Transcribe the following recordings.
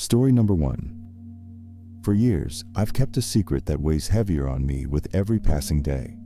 Story number 1. For years, I've kept a secret that weighs heavier on me with every passing day.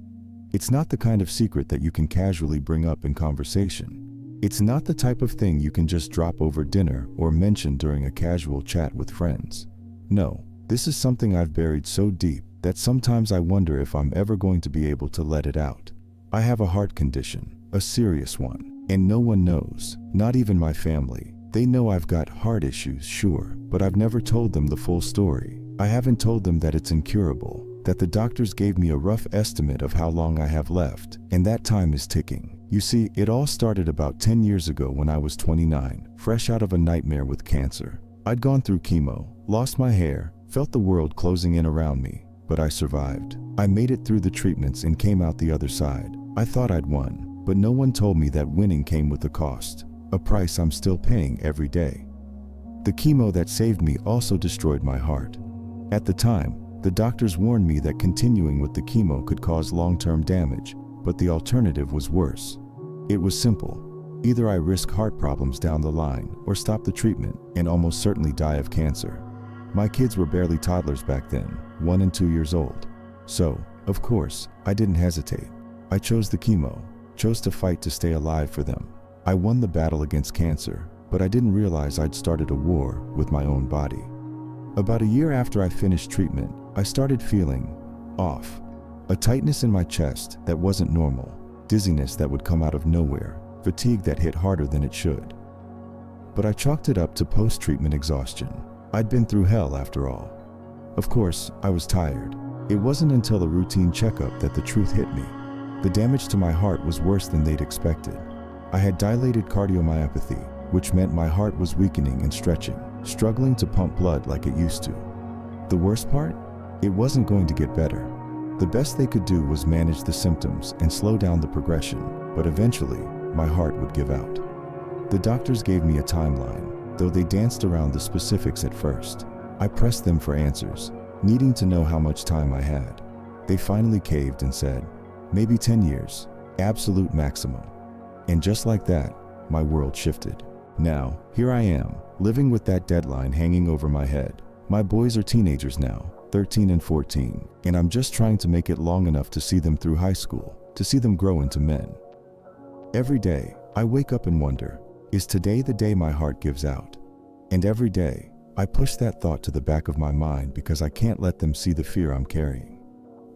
It's not the kind of secret that you can casually bring up in conversation. It's not the type of thing you can just drop over dinner or mention during a casual chat with friends. No, this is something I've buried so deep that sometimes I wonder if I'm ever going to be able to let it out. I have a heart condition, a serious one, and no one knows, not even my family. They know I've got heart issues, sure, but I've never told them the full story. I haven't told them that it's incurable, that the doctors gave me a rough estimate of how long I have left, and that time is ticking. You see, it all started about 10 years ago when I was 29, fresh out of a nightmare with cancer. I'd gone through chemo, lost my hair, felt the world closing in around me, but I survived. I made it through the treatments and came out the other side. I thought I'd won, but no one told me that winning came with a cost, a price I'm still paying every day. The chemo that saved me also destroyed my heart. At the time, the doctors warned me that continuing with the chemo could cause long-term damage, but the alternative was worse. It was simple. Either I risk heart problems down the line or stop the treatment and almost certainly die of cancer. My kids were barely toddlers back then, 1 and 2 years old. So, of course, I didn't hesitate. I chose the chemo, chose to fight to stay alive for them. I won the battle against cancer, but I didn't realize I'd started a war with my own body. About a year after I finished treatment, I started feeling off. A tightness in my chest that wasn't normal, dizziness that would come out of nowhere, fatigue that hit harder than it should. But I chalked it up to post-treatment exhaustion. I'd been through hell after all. Of course, I was tired. It wasn't until a routine checkup that the truth hit me. The damage to my heart was worse than they'd expected. I had dilated cardiomyopathy, which meant my heart was weakening and stretching, struggling to pump blood like it used to. The worst part? It wasn't going to get better. The best they could do was manage the symptoms and slow down the progression, but eventually, my heart would give out. The doctors gave me a timeline, though they danced around the specifics at first. I pressed them for answers, needing to know how much time I had. They finally caved and said, maybe 10 years, absolute maximum. And just like that, my world shifted. Now, here I am, living with that deadline hanging over my head. My boys are teenagers now, 13 and 14, and I'm just trying to make it long enough to see them through high school, to see them grow into men. Every day, I wake up and wonder, is today the day my heart gives out? And every day, I push that thought to the back of my mind because I can't let them see the fear I'm carrying.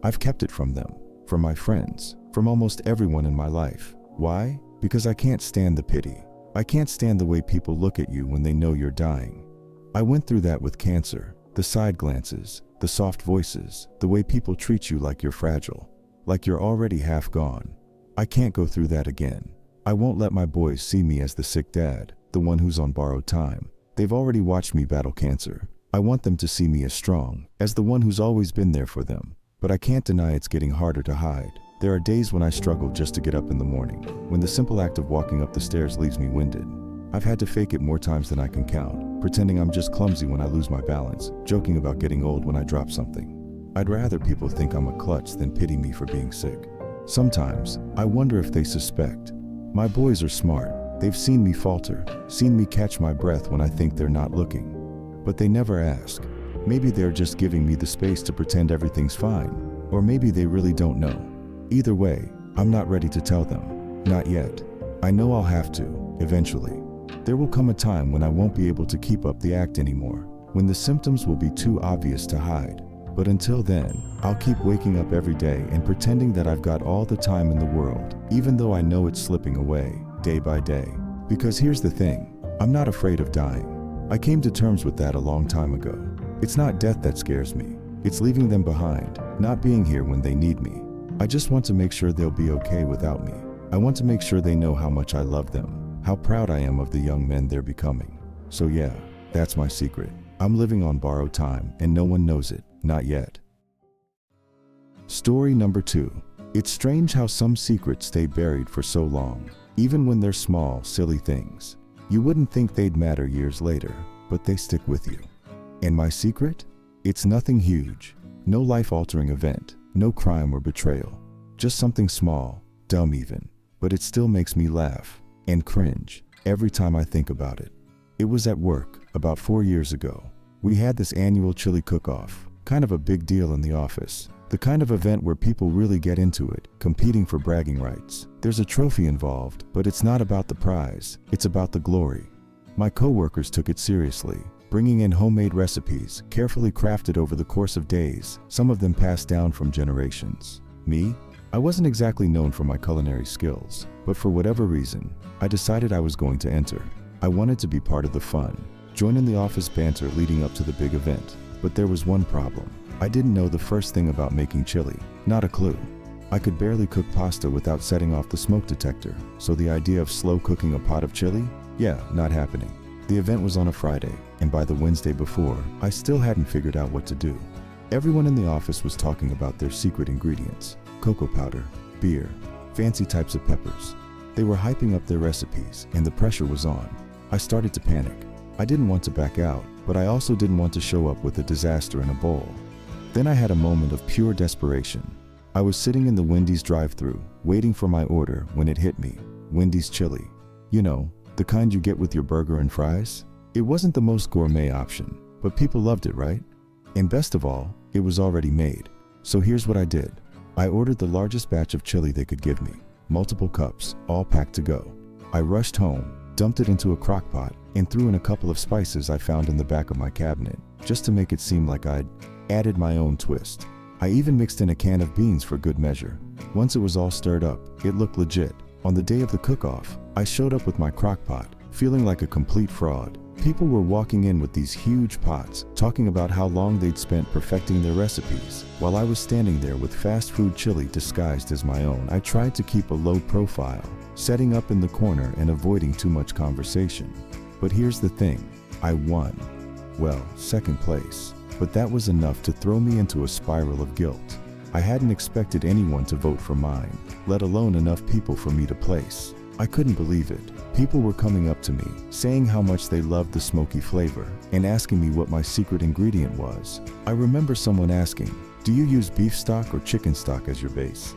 I've kept it from them, from my friends, from almost everyone in my life. Why? Because I can't stand the pity. I can't stand the way people look at you when they know you're dying. I went through that with cancer, the side glances, the soft voices, the way people treat you like you're fragile, like you're already half gone. I can't go through that again. I won't let my boys see me as the sick dad, the one who's on borrowed time. They've already watched me battle cancer. I want them to see me as strong, as the one who's always been there for them. But I can't deny it's getting harder to hide. There are days when I struggle just to get up in the morning, when the simple act of walking up the stairs leaves me winded. I've had to fake it more times than I can count, pretending I'm just clumsy when I lose my balance, joking about getting old when I drop something. I'd rather people think I'm a klutz than pity me for being sick. Sometimes, I wonder if they suspect. My boys are smart. They've seen me falter, seen me catch my breath when I think they're not looking. But they never ask. Maybe they're just giving me the space to pretend everything's fine, or maybe they really don't know. Either way, I'm not ready to tell them. Not yet. I know I'll have to, eventually. There will come a time when I won't be able to keep up the act anymore, when the symptoms will be too obvious to hide. But until then, I'll keep waking up every day and pretending that I've got all the time in the world, even though I know it's slipping away, day by day. Because here's the thing, I'm not afraid of dying. I came to terms with that a long time ago. It's not death that scares me. It's leaving them behind, not being here when they need me. I just want to make sure they'll be okay without me. I want to make sure they know how much I love them, how proud I am of the young men they're becoming. So yeah, that's my secret. I'm living on borrowed time and no one knows it, not yet. Story number 2. It's strange how some secrets stay buried for so long, even when they're small, silly things. You wouldn't think they'd matter years later, but they stick with you. And my secret? It's nothing huge, no life-altering event. No crime or betrayal, just something small, dumb even, but it still makes me laugh and cringe every time I think about it. It was at work about 4 years ago. We had this annual chili cook-off, kind of a big deal in the office. The kind of event where people really get into it, competing for bragging rights. There's a trophy involved, but it's not about the prize, it's about the glory. My coworkers took it seriously, bringing in homemade recipes, carefully crafted over the course of days, some of them passed down from generations. Me? I wasn't exactly known for my culinary skills, but for whatever reason, I decided I was going to enter. I wanted to be part of the fun, join in the office banter leading up to the big event. But there was one problem. I didn't know the first thing about making chili, not a clue. I could barely cook pasta without setting off the smoke detector, so the idea of slow cooking a pot of chili? Yeah, not happening. The event was on a Friday, and by the Wednesday before, I still hadn't figured out what to do. Everyone in the office was talking about their secret ingredients: cocoa powder, beer, fancy types of peppers. They were hyping up their recipes, and the pressure was on. I started to panic. I didn't want to back out, but I also didn't want to show up with a disaster in a bowl. Then I had a moment of pure desperation. I was sitting in the Wendy's drive-thru, waiting for my order when it hit me. Wendy's chili. You know, the kind you get with your burger and fries? It wasn't the most gourmet option, but people loved it, right? And best of all, it was already made. So here's what I did. I ordered the largest batch of chili they could give me. Multiple cups, all packed to go. I rushed home, dumped it into a crock pot, and threw in a couple of spices I found in the back of my cabinet, just to make it seem like I'd added my own twist. I even mixed in a can of beans for good measure. Once it was all stirred up, it looked legit. On the day of the cook-off, I showed up with my crock pot, feeling like a complete fraud. People were walking in with these huge pots, talking about how long they'd spent perfecting their recipes. While I was standing there with fast food chili disguised as my own, I tried to keep a low profile, setting up in the corner and avoiding too much conversation. But here's the thing, I won. Well, second place. But that was enough to throw me into a spiral of guilt. I hadn't expected anyone to vote for mine, let alone enough people for me to place. I couldn't believe it. People were coming up to me, saying how much they loved the smoky flavor, and asking me what my secret ingredient was. I remember someone asking, "Do you use beef stock or chicken stock as your base?"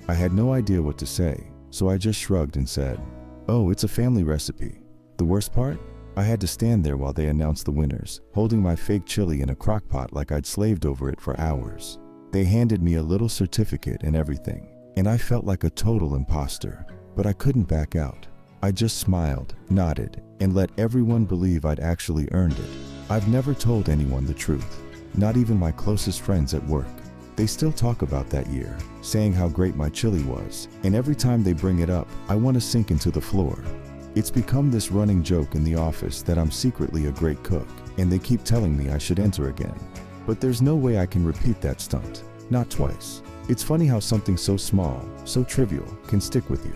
I had no idea what to say, so I just shrugged and said, "Oh, it's a family recipe." The worst part? I had to stand there while they announced the winners, holding my fake chili in a crock pot like I'd slaved over it for hours. They handed me a little certificate and everything, and I felt like a total imposter. But I couldn't back out. I just smiled, nodded, and let everyone believe I'd actually earned it. I've never told anyone the truth, not even my closest friends at work. They still talk about that year, saying how great my chili was, and every time they bring it up, I want to sink into the floor. It's become this running joke in the office that I'm secretly a great cook, and they keep telling me I should enter again. But there's no way I can repeat that stunt, not twice. It's funny how something so small, so trivial, can stick with you.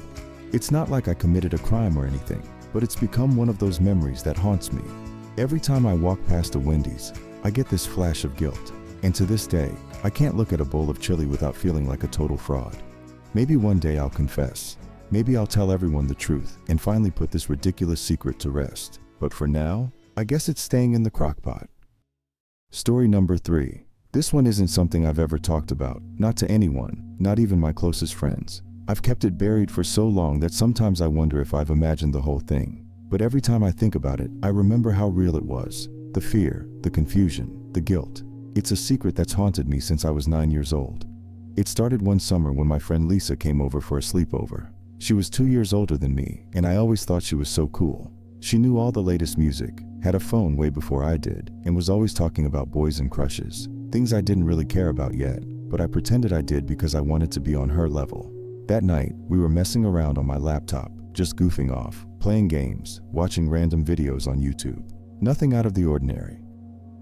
It's not like I committed a crime or anything, but it's become one of those memories that haunts me. Every time I walk past a Wendy's, I get this flash of guilt, and to this day, I can't look at a bowl of chili without feeling like a total fraud. Maybe one day I'll confess. Maybe I'll tell everyone the truth and finally put this ridiculous secret to rest. But for now, I guess it's staying in the crock pot. Story number 3. This one isn't something I've ever talked about, not to anyone, not even my closest friends. I've kept it buried for so long that sometimes I wonder if I've imagined the whole thing. But every time I think about it, I remember how real it was. The fear, the confusion, the guilt. It's a secret that's haunted me since I was 9 years old. It started one summer when my friend Lisa came over for a sleepover. She was 2 years older than me, and I always thought she was so cool. She knew all the latest music, had a phone way before I did, and was always talking about boys and crushes. Things I didn't really care about yet, but I pretended I did because I wanted to be on her level. That night, we were messing around on my laptop, just goofing off, playing games, watching random videos on YouTube. Nothing out of the ordinary.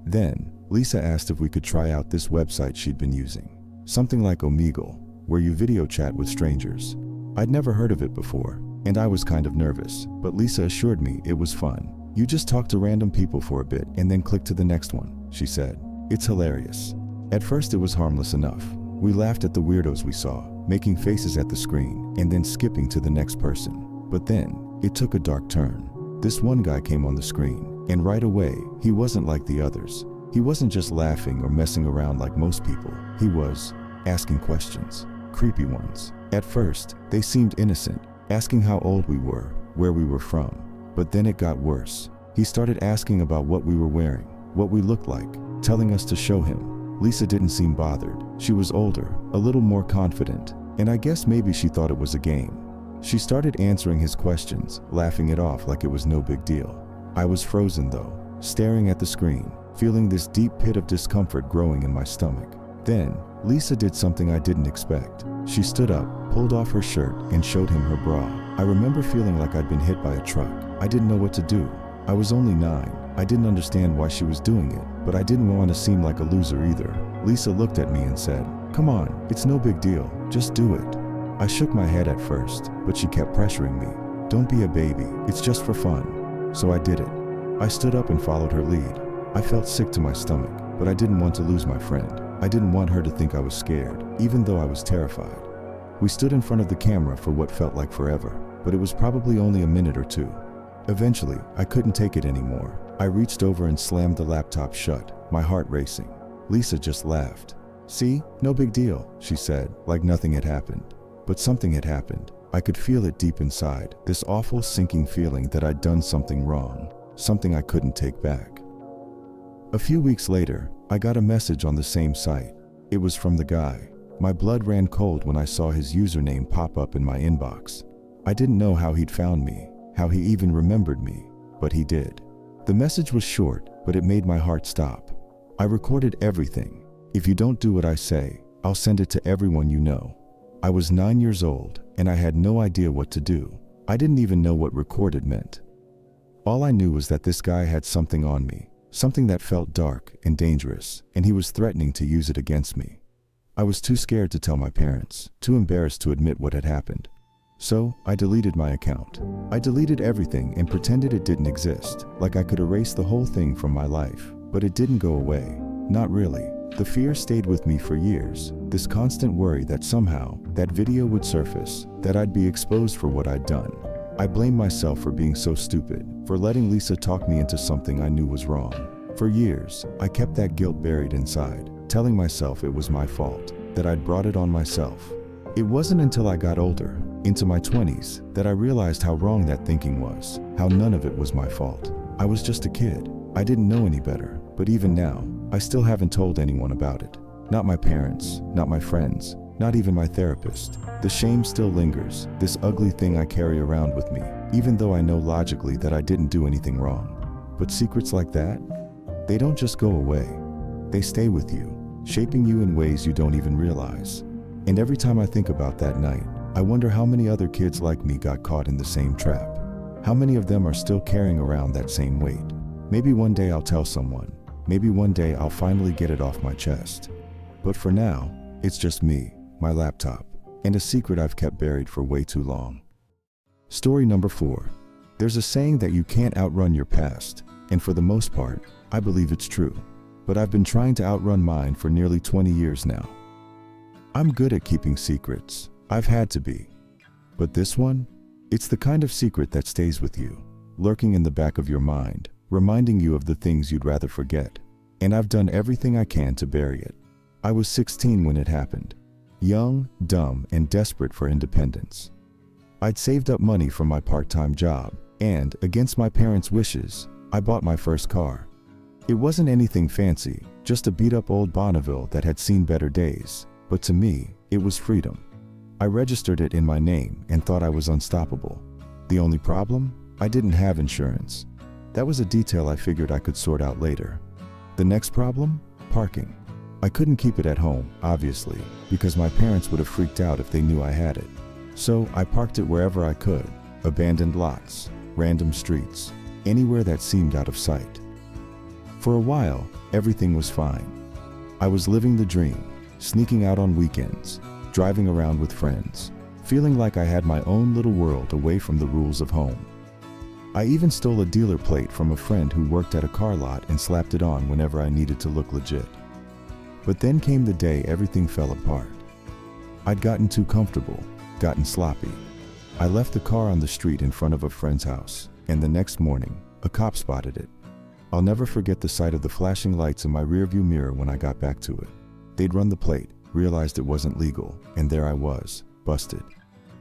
Then, Lisa asked if we could try out this website she'd been using. Something like Omegle, where you video chat with strangers. I'd never heard of it before, and I was kind of nervous, but Lisa assured me it was fun. You just talk to random people for a bit and then click to the next one, she said. It's hilarious. At first it was harmless enough. We laughed at the weirdos we saw, making faces at the screen, and then skipping to the next person. But then, it took a dark turn. This one guy came on the screen, and right away, he wasn't like the others. He wasn't just laughing or messing around like most people. He was asking questions, creepy ones. At first, they seemed innocent, asking how old we were, where we were from. But then it got worse. He started asking about what we were wearing, what we looked like, telling us to show him. Lisa didn't seem bothered. She was older, a little more confident, and I guess maybe she thought it was a game. She started answering his questions, laughing it off like it was no big deal. I was frozen though, staring at the screen, feeling this deep pit of discomfort growing in my stomach. Then, Lisa did something I didn't expect. She stood up, pulled off her shirt, and showed him her bra. I remember feeling like I'd been hit by a truck. I didn't know what to do. I was only 9. I didn't understand why she was doing it, but I didn't want to seem like a loser either. Lisa looked at me and said, "Come on, it's no big deal, just do it." I shook my head at first, but she kept pressuring me. "Don't be a baby, it's just for fun." So I did it. I stood up and followed her lead. I felt sick to my stomach, but I didn't want to lose my friend. I didn't want her to think I was scared, even though I was terrified. We stood in front of the camera for what felt like forever, but it was probably only a minute or two. Eventually, I couldn't take it anymore. I reached over and slammed the laptop shut, my heart racing. Lisa just laughed. "See, no big deal," she said, like nothing had happened. But something had happened. I could feel it deep inside, this awful sinking feeling that I'd done something wrong, something I couldn't take back. A few weeks later, I got a message on the same site. It was from the guy. My blood ran cold when I saw his username pop up in my inbox. I didn't know how he'd found me, how he even remembered me, but he did. The message was short, but it made my heart stop. I recorded everything. "If you don't do what I say, I'll send it to everyone you know." I was 9 years old, and I had no idea what to do. I didn't even know what recorded meant. All I knew was that this guy had something on me, something that felt dark and dangerous, and he was threatening to use it against me. I was too scared to tell my parents, too embarrassed to admit what had happened. So, I deleted my account. I deleted everything and pretended it didn't exist, like I could erase the whole thing from my life. But it didn't go away. Not really. The fear stayed with me for years, this constant worry that somehow, that video would surface, that I'd be exposed for what I'd done. I blamed myself for being so stupid, for letting Lisa talk me into something I knew was wrong. For years, I kept that guilt buried inside, telling myself it was my fault, that I'd brought it on myself. It wasn't until I got older, into my 20s, that I realized how wrong that thinking was, how none of it was my fault. I was just a kid. I didn't know any better, but even now, I still haven't told anyone about it. Not my parents, not my friends, not even my therapist. The shame still lingers, this ugly thing I carry around with me, even though I know logically that I didn't do anything wrong. But secrets like that, they don't just go away. They stay with you, shaping you in ways you don't even realize. And every time I think about that night, I wonder how many other kids like me got caught in the same trap. How many of them are still carrying around that same weight? Maybe one day I'll tell someone. Maybe one day I'll finally get it off my chest. But for now, it's just me, my laptop, and a secret I've kept buried for way too long. Story number 4. There's a saying that you can't outrun your past, and for the most part, I believe it's true. But I've been trying to outrun mine for nearly 20 years now. I'm good at keeping secrets. I've had to be. But this one? It's the kind of secret that stays with you, lurking in the back of your mind, reminding you of the things you'd rather forget. And I've done everything I can to bury it. I was 16 when it happened. Young, dumb, and desperate for independence. I'd saved up money from my part-time job, and, against my parents' wishes, I bought my first car. It wasn't anything fancy, just a beat-up old Bonneville that had seen better days. But to me, it was freedom. I registered it in my name and thought I was unstoppable. The only problem? I didn't have insurance. That was a detail I figured I could sort out later. The next problem? Parking. I couldn't keep it at home, obviously, because my parents would have freaked out if they knew I had it. So I parked it wherever I could, abandoned lots, random streets, anywhere that seemed out of sight. For a while, everything was fine. I was living the dream, sneaking out on weekends, driving around with friends, feeling like I had my own little world away from the rules of home. I even stole a dealer plate from a friend who worked at a car lot and slapped it on whenever I needed to look legit. But then came the day everything fell apart. I'd gotten too comfortable, gotten sloppy. I left the car on the street in front of a friend's house, and the next morning, a cop spotted it. I'll never forget the sight of the flashing lights in my rearview mirror when I got back to it. They'd run the plate, realized it wasn't legal, and there I was, busted.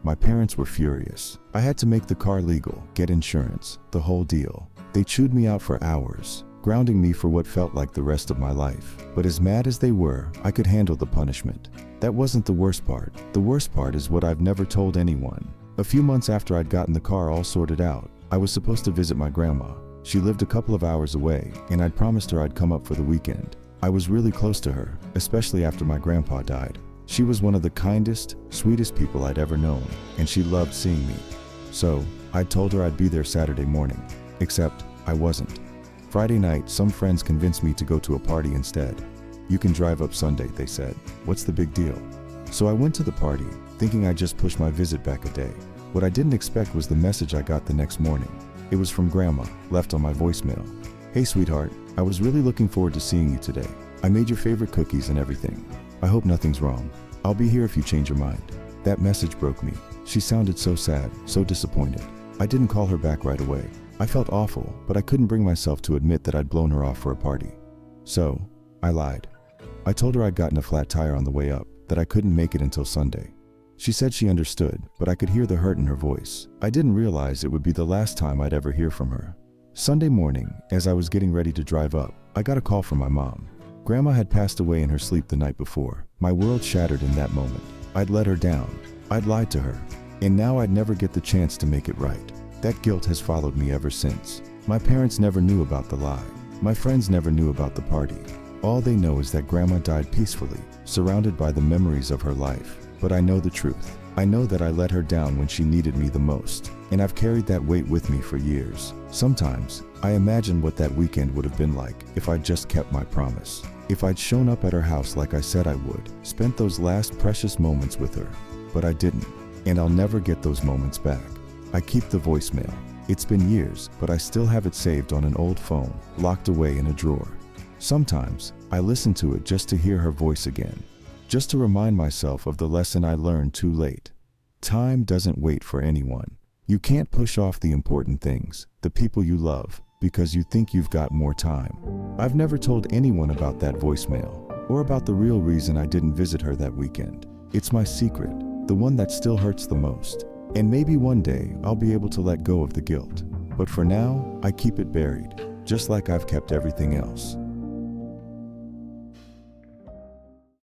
My parents were furious. I had to make the car legal, get insurance, the whole deal. They chewed me out for hours, grounding me for what felt like the rest of my life. But as mad as they were, I could handle the punishment. That wasn't the worst part. The worst part is what I've never told anyone. A few months after I'd gotten the car all sorted out, I was supposed to visit my grandma. She lived a couple of hours away, and I'd promised her I'd come up for the weekend. I was really close to her, especially after my grandpa died. She was one of the kindest, sweetest people I'd ever known, and she loved seeing me. So, I'd told her I'd be there Saturday morning, except I wasn't. Friday night, some friends convinced me to go to a party instead. You can drive up Sunday, they said. What's the big deal? So I went to the party, thinking I'd just push my visit back a day. What I didn't expect was the message I got the next morning. It was from Grandma, left on my voicemail. Hey sweetheart, I was really looking forward to seeing you today. I made your favorite cookies and everything. I hope nothing's wrong. I'll be here if you change your mind. That message broke me. She sounded so sad, so disappointed. I didn't call her back right away. I felt awful, but I couldn't bring myself to admit that I'd blown her off for a party. So, I lied. I told her I'd gotten a flat tire on the way up, that I couldn't make it until Sunday. She said she understood, but I could hear the hurt in her voice. I didn't realize it would be the last time I'd ever hear from her. Sunday morning, as I was getting ready to drive up, I got a call from my mom. Grandma had passed away in her sleep the night before. My world shattered in that moment. I'd let her down. I'd lied to her. And now I'd never get the chance to make it right. That guilt has followed me ever since. My parents never knew about the lie. My friends never knew about the party. All they know is that Grandma died peacefully, surrounded by the memories of her life. But I know the truth. I know that I let her down when she needed me the most. And I've carried that weight with me for years. Sometimes, I imagine what that weekend would have been like if I'd just kept my promise. If I'd shown up at her house like I said I would, spent those last precious moments with her. But I didn't. And I'll never get those moments back. I keep the voicemail. It's been years, but I still have it saved on an old phone, locked away in a drawer. Sometimes, I listen to it just to hear her voice again. Just to remind myself of the lesson I learned too late. Time doesn't wait for anyone. You can't push off the important things, the people you love, because you think you've got more time. I've never told anyone about that voicemail, or about the real reason I didn't visit her that weekend. It's my secret, the one that still hurts the most. And maybe one day I'll be able to let go of the guilt. But for now, I keep it buried, just like I've kept everything else.